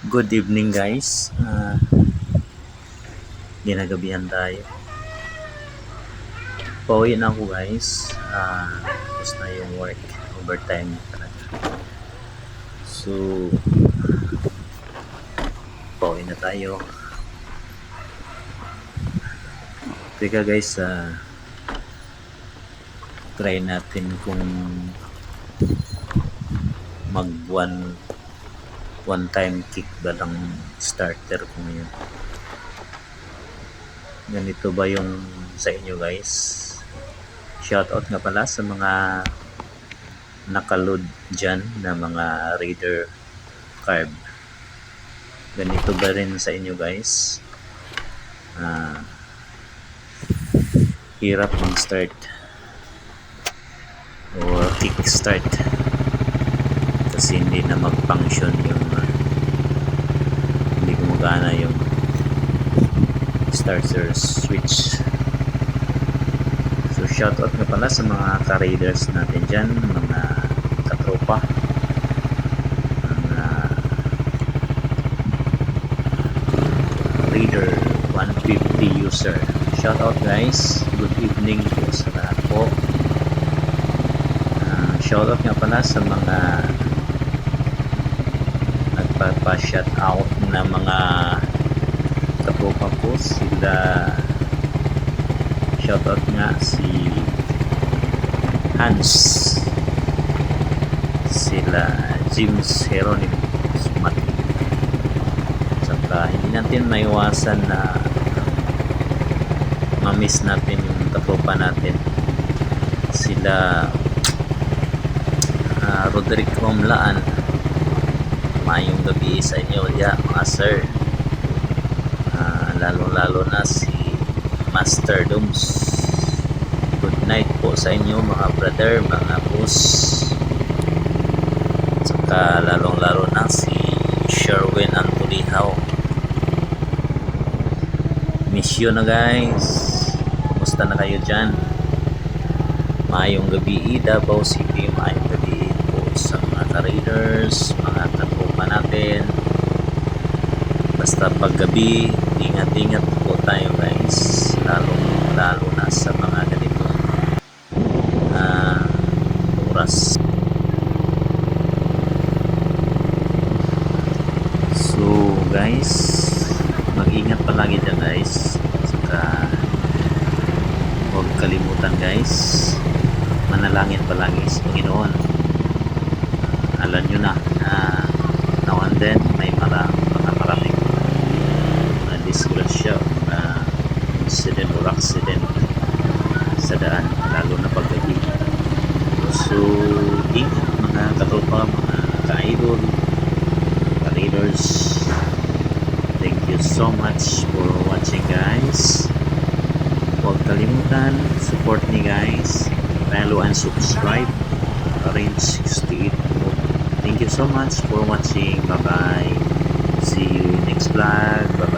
Good evening guys. Ginagabihan tayo. Pauwi na ako guys. Tapos na yung work. Overtime talaga. So, pauwi na tayo. Teka guys, try natin kung mag one time kick ba lang starter ko ngayon. Ganito ba yung sa inyo guys? Shoutout nga pala sa mga nakaload dyan na mga Raider carb. Ganito ba rin sa inyo guys? Hirap mag-start o kick-start kasi hindi na mag-function yung hindi gumagana yung starter switch. So shoutout nga pala sa mga ka-raiders natin dyan, mga katropa, mga Raider 150 user. Shoutout guys, good evening po sa lahat po. Shoutout nga pala sa mga nagpapa-shoutout na mga katropa ko, sila shoutout nga si Hans, sila James Heronim Sumat, saka hindi natin maiwasan na mamiss natin yung katropa natin, sila Roderick Romlaan. Mayong gabi sa inyo mga sir, lalo na si Master Dooms. Good night po sa inyo mga brother, mga boss, saka lalo na si Sherwin Antulihaw. Miss you na guys. Kumusta na kayo dyan? Mayong gabi Davao City, mayong gabi po sa mga ka-raiders, mga katropa natin. Basta paggabi, ingat-ingat po tayo guys, lalo na sa mga ganitong oras. So guys, mag-ingat palagi dyan guys, saka huwag kalimutan guys, manalangin palagi sa Panginoon. Alam nyo na now and then may maraming disgrasya na incident or accident sa daan, lalo na paggabi. So ingat mga katropa, mga ka-idol, ka-raiders. Thank you so much for watching guys. Huwag kalimutan support ni guys, follow and subscribe, Range 68. Thank you so much for watching. Bye bye, see you next vlog. Bye.